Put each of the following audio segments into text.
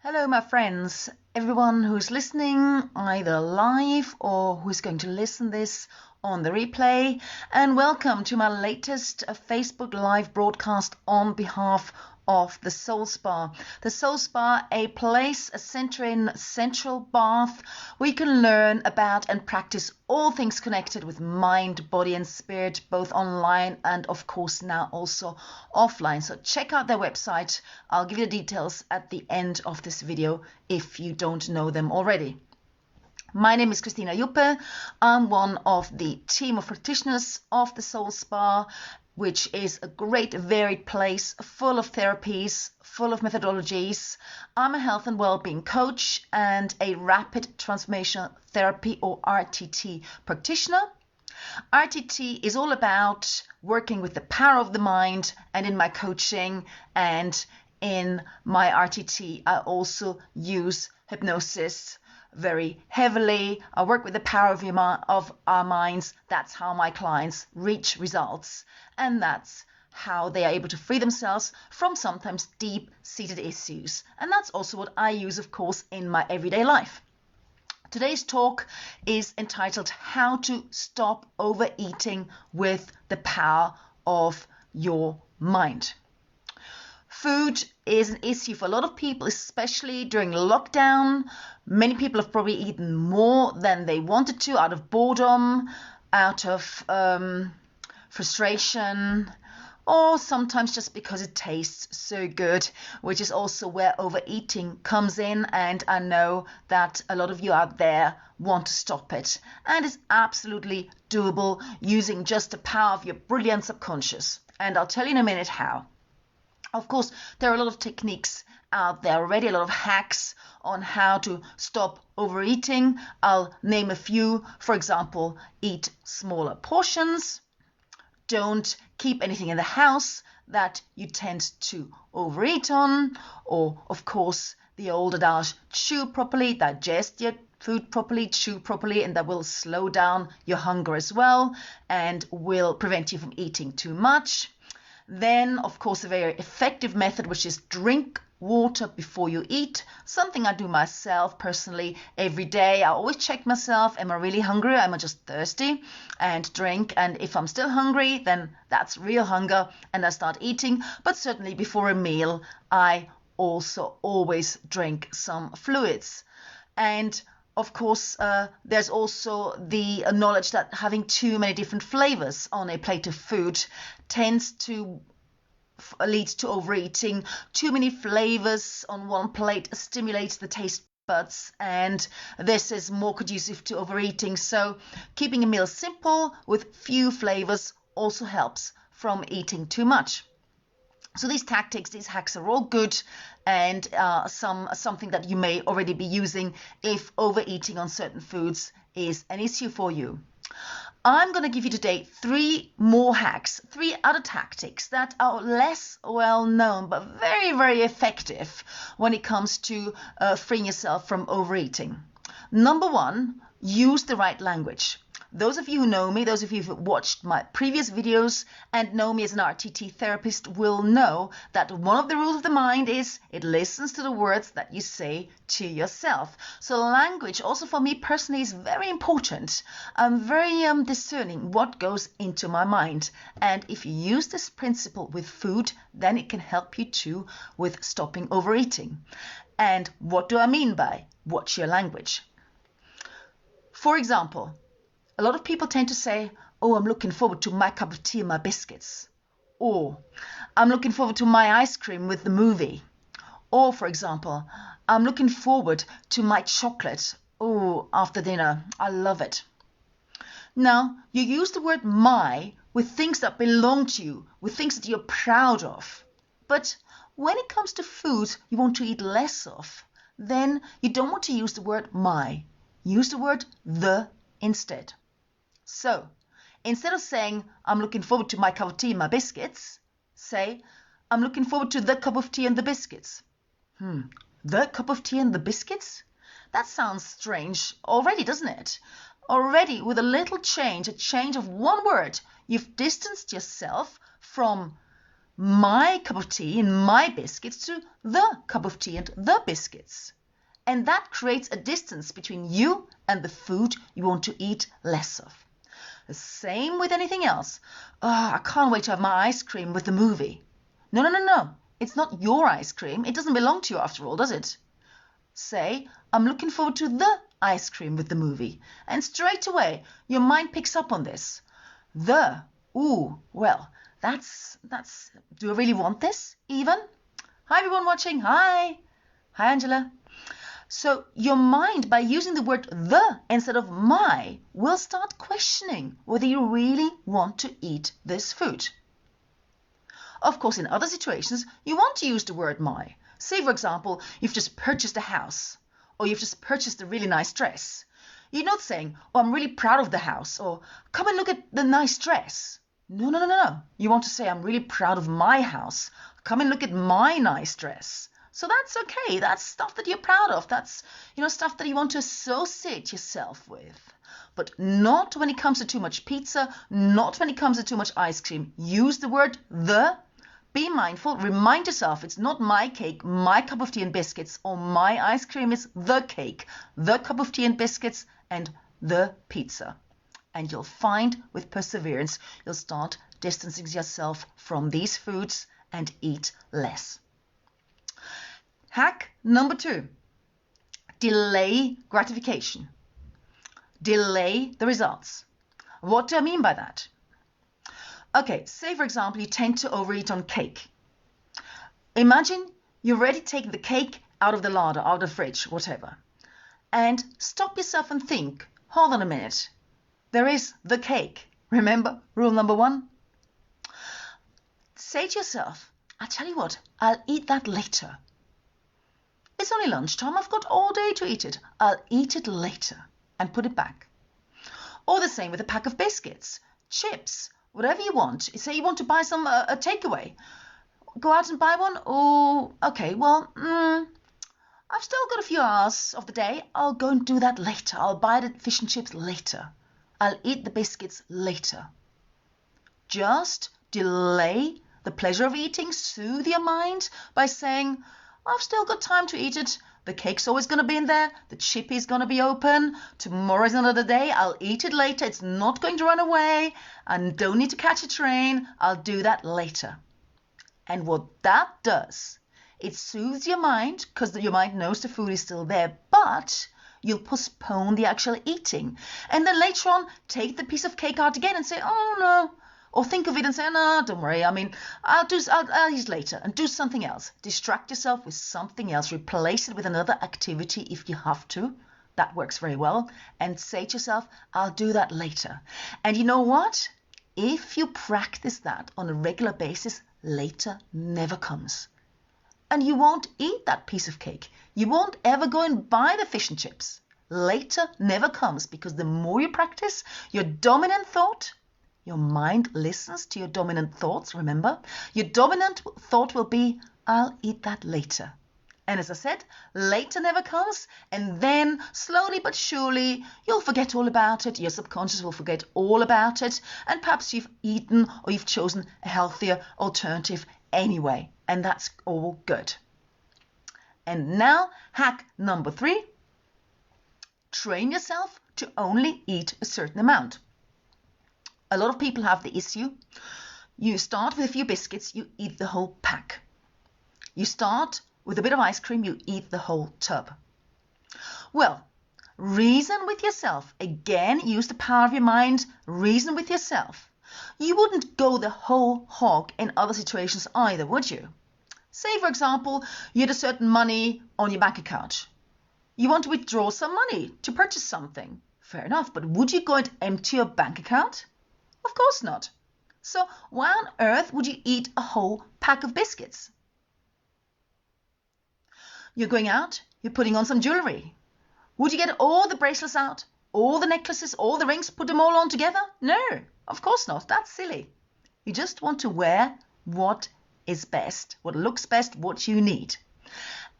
Hello, my friends, everyone who's listening either live or who's going to listen this on the replay, and welcome to my latest Facebook live broadcast on behalf of the Soul Spa. The Soul Spa, a place, a center in Central Bath, where you can learn about and practice all things connected with mind, body and spirit, both online and of course now also offline. So check out their website. I'll give you the details at the end of this video if you don't know them already. My name is Christina Juppe. I'm one of the team of practitioners of the Soul Spa, which is a great varied place full of therapies, full of methodologies. I'm a health and well-being coach and a rapid transformational therapy or RTT practitioner. RTT is all about working with the power of the mind, and in my coaching and in my RTT I also use hypnosis very heavily. I work with the power of our minds. That's how my clients reach results, and that's how they are able to free themselves from sometimes deep-seated issues. And that's also what I use, of course, in my everyday life. Today's talk is entitled How to Stop Overeating with the Power of Your Mind. Food is an issue for a lot of people, especially during lockdown. Many people have probably eaten more than they wanted to out of boredom, out of frustration, or sometimes just because it tastes so good, which is also where overeating comes in. And I know that a lot of you out there want to stop it. And it's absolutely doable using just the power of your brilliant subconscious. And I'll tell you in a minute how. Of course, there are a lot of techniques out there already, a lot of hacks on how to stop overeating. I'll name a few. For example, eat smaller portions. Don't keep anything in the house that you tend to overeat on. Or, of course, the old adage, chew properly, digest your food properly, chew properly, and that will slow down your hunger as well and will prevent you from eating too much. Then, of course, a very effective method, which is drink water before you eat, something I do myself personally every day. I always check myself, am I really hungry, am I just thirsty, and drink. And if I'm still hungry, then that's real hunger and I start eating. But certainly before a meal, I also always drink some fluids. And of course, there's also the knowledge that having too many different flavors on a plate of food tends to lead to overeating. Too many flavors on one plate stimulates the taste buds, and this is more conducive to overeating. So keeping a meal simple with few flavors also helps from eating too much. So these tactics, these hacks are all good and something that you may already be using if overeating on certain foods is an issue for you. I'm going to give you today 3 more hacks, 3 other tactics that are less well known but very, very effective when it comes to freeing yourself from overeating. Number 1, use the right language. Those of you who know me, those of you who've watched my previous videos and know me as an RTT therapist will know that one of the rules of the mind is it listens to the words that you say to yourself. So language also for me personally is very important. I'm very discerning what goes into my mind. And if you use this principle with food, then it can help you too with stopping overeating. And what do I mean by watch your language? For example, a lot of people tend to say, oh, I'm looking forward to my cup of tea and my biscuits. Or, I'm looking forward to my ice cream with the movie. Or, for example, I'm looking forward to my chocolate. Oh, after dinner. I love it. Now, you use the word my with things that belong to you, with things that you're proud of. But when it comes to food you want to eat less of, then you don't want to use the word my. Use the word the instead. So, instead of saying, I'm looking forward to my cup of tea and my biscuits, say, I'm looking forward to the cup of tea and the biscuits. The cup of tea and the biscuits? That sounds strange already, doesn't it? Already, with a little change, a change of one word, you've distanced yourself from my cup of tea and my biscuits to the cup of tea and the biscuits. And that creates a distance between you and the food you want to eat less of. The same with anything else. Oh, I can't wait to have my ice cream with the movie. No. It's not your ice cream. It doesn't belong to you after all, does it? Say, I'm looking forward to the ice cream with the movie. And straight away, your mind picks up on this. Ooh, well, that's, do I really want this, even? Hi, everyone watching. Hi, Angela. So your mind, by using the word the instead of my, will start questioning whether you really want to eat this food. Of course, in other situations, you want to use the word my. Say, for example, you've just purchased a house, or you've just purchased a really nice dress. You're not saying, oh, I'm really proud of the house, or come and look at the nice dress. No. You want to say, I'm really proud of my house. Come and look at my nice dress. So that's okay. That's stuff that you're proud of. That's, stuff that you want to associate yourself with. But not when it comes to too much pizza, not when it comes to too much ice cream. Use the word the. Be mindful. Remind yourself it's not my cake, my cup of tea and biscuits, or my ice cream. Is the cake, the cup of tea and biscuits, and the pizza. And you'll find with perseverance, you'll start distancing yourself from these foods and eat less. Hack number 2, delay gratification. Delay the results. What do I mean by that? Okay, say for example, you tend to overeat on cake. Imagine you're already taking the cake out of the larder, out of the fridge, whatever. And stop yourself and think, hold on a minute. There is the cake. Remember rule number 1? Say to yourself, I tell you what, I'll eat that later. It's only lunchtime. I've got all day to eat it. I'll eat it later and put it back. Or the same with a pack of biscuits, chips, whatever you want. Say you want to buy some a takeaway. Go out and buy one. Oh, okay. Well, I've still got a few hours of the day. I'll go and do that later. I'll buy the fish and chips later. I'll eat the biscuits later. Just delay the pleasure of eating. Soothe your mind by saying, I've still got time to eat it. The cake's always going to be in there. The chippy's going to be open. Tomorrow's another day. I'll eat it later. It's not going to run away. I don't need to catch a train. I'll do that later. And what that does, it soothes your mind because your mind knows the food is still there, but you'll postpone the actual eating. And then later on, take the piece of cake out again and say, oh no. Or think of it and say, no, don't worry. I'll eat later and do something else. Distract yourself with something else. Replace it with another activity if you have to. That works very well. And say to yourself, I'll do that later. And you know what? If you practice that on a regular basis, later never comes. And you won't eat that piece of cake. You won't ever go and buy the fish and chips. Later never comes because the more you practice, your dominant thought, your mind listens to your dominant thoughts, remember? Your dominant thought will be, I'll eat that later. And as I said, later never comes, and then slowly but surely you'll forget all about it. Your subconscious will forget all about it, and perhaps you've eaten or you've chosen a healthier alternative anyway, and that's all good. And now, hack number 3, train yourself to only eat a certain amount. A lot of people have the issue. You start with a few biscuits, you eat the whole pack. You start with a bit of ice cream, you eat the whole tub. Well, reason with yourself. Again, use the power of your mind. Reason with yourself. You wouldn't go the whole hog in other situations either, would you? Say, for example, you had a certain money on your bank account. You want to withdraw some money to purchase something. Fair enough, but would you go and empty your bank account? Of course not. So why on earth would you eat a whole pack of biscuits? You're going out, you're putting on some jewelry. Would you get all the bracelets out, all the necklaces, all the rings, put them all on together? No, of course not. That's silly. You just want to wear what is best, what looks best, what you need.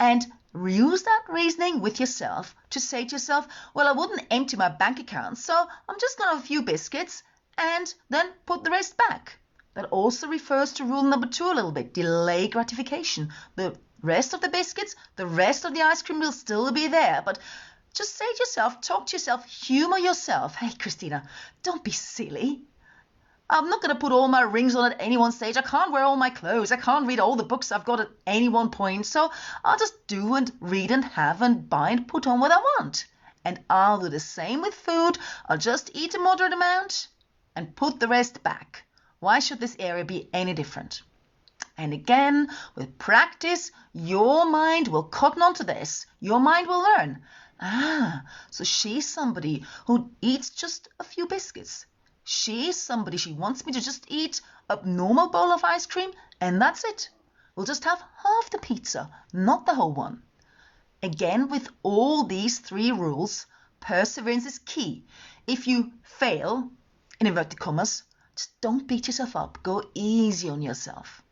And use that reasoning with yourself to say to yourself, well, I wouldn't empty my bank account, so I'm just going to have a few biscuits and then put the rest back. That also refers to rule number 2 a little bit, delay gratification. The rest of the biscuits, the rest of the ice cream will still be there, but just say to yourself, talk to yourself, humor yourself. Hey, Christina, don't be silly. I'm not going to put all my rings on at any one stage. I can't wear all my clothes. I can't read all the books I've got at any one point. So I'll just do and read and have and buy and put on what I want. And I'll do the same with food. I'll just eat a moderate amount and put the rest back. Why should this area be any different? And again, with practice, your mind will cotton onto this. Your mind will learn. So she's somebody who eats just a few biscuits. She's somebody, she wants me to just eat a normal bowl of ice cream and that's it. We'll just have half the pizza, not the whole one. Again, with all these 3 rules, perseverance is key. If you fail, in inverted commas, just don't beat yourself up. Go easy on yourself.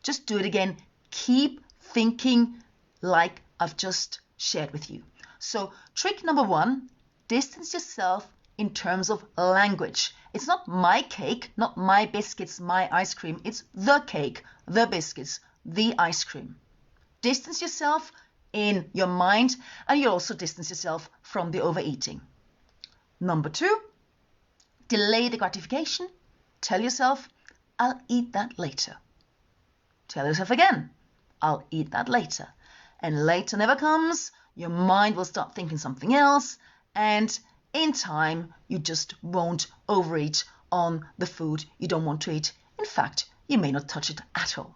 Just do it again. Keep thinking like I've just shared with you. So trick number 1, distance yourself in terms of language. It's not my cake, not my biscuits, my ice cream. It's the cake, the biscuits, the ice cream. Distance yourself in your mind, and you also distance yourself from the overeating. Number 2, delay the gratification. Tell yourself, I'll eat that later. Tell yourself again, I'll eat that later. And later never comes. Your mind will start thinking something else, and in time, you just won't overeat on the food you don't want to eat. In fact, you may not touch it at all.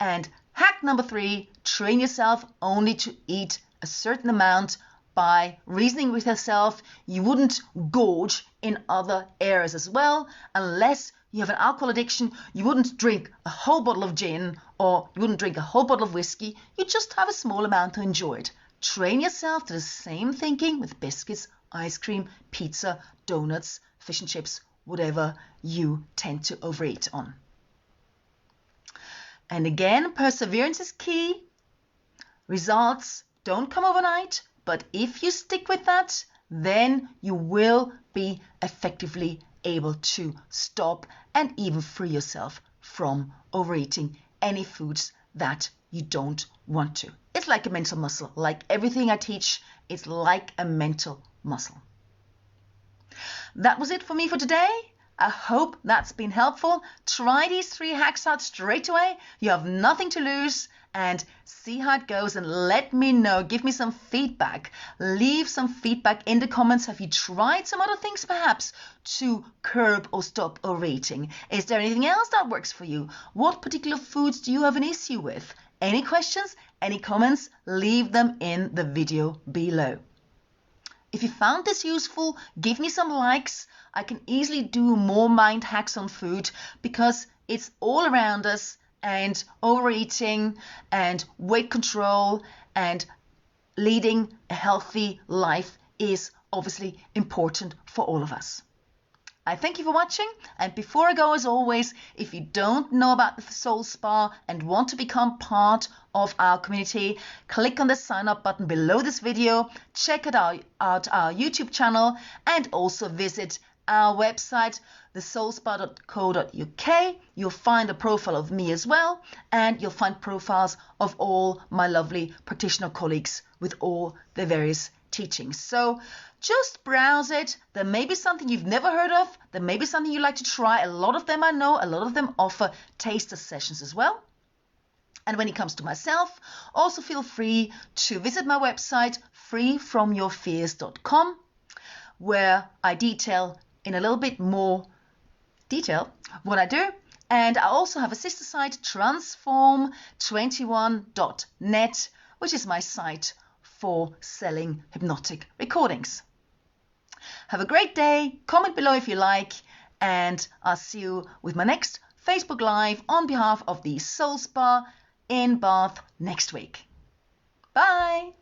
And hack number 3, train yourself only to eat a certain amount by reasoning with yourself. You wouldn't gorge in other areas as well. Unless you have an alcohol addiction, you wouldn't drink a whole bottle of gin or you wouldn't drink a whole bottle of whiskey. You just have a small amount to enjoy it. Train yourself to the same thinking with biscuits, ice cream, pizza, donuts, fish and chips, whatever you tend to overeat on. And again, perseverance is key. Results don't come overnight, but if you stick with that, then you will be effectively able to stop and even free yourself from overeating any foods that you don't want to. It's like a mental muscle. Like everything I teach, it's like a mental muscle. That was it for me for today. I hope that's been helpful. Try these 3 hacks out straight away. You have nothing to lose, and see how it goes and let me know. Give me some feedback. Leave some feedback in the comments. Have you tried some other things perhaps to curb or stop overeating? Is there anything else that works for you? What particular foods do you have an issue with? Any questions, any comments? Leave them in the video below. If you found this useful, give me some likes. I can easily do more mind hacks on food because it's all around us, and overeating and weight control and leading a healthy life is obviously important for all of us. I thank you for watching, and before I go, as always, if you don't know about the Soul Spa and want to become part of our community, click on the sign up button below this video, check it out our YouTube channel, and also visit our website, thesoulspa.co.uk. You'll find a profile of me as well, and you'll find profiles of all my lovely practitioner colleagues with all the various teachings. So just browse it. There may be something you've never heard of. There may be something you'd like to try. A lot of them I know. A lot of them offer taster sessions as well. And when it comes to myself, also feel free to visit my website, freefromyourfears.com, where I detail in a little bit more detail what I do. And I also have a sister site, transform21.net, which is my site for selling hypnotic recordings. Have a great day. Comment below if you like, and I'll see you with my next Facebook Live on behalf of the Soul Spa in Bath next week. Bye.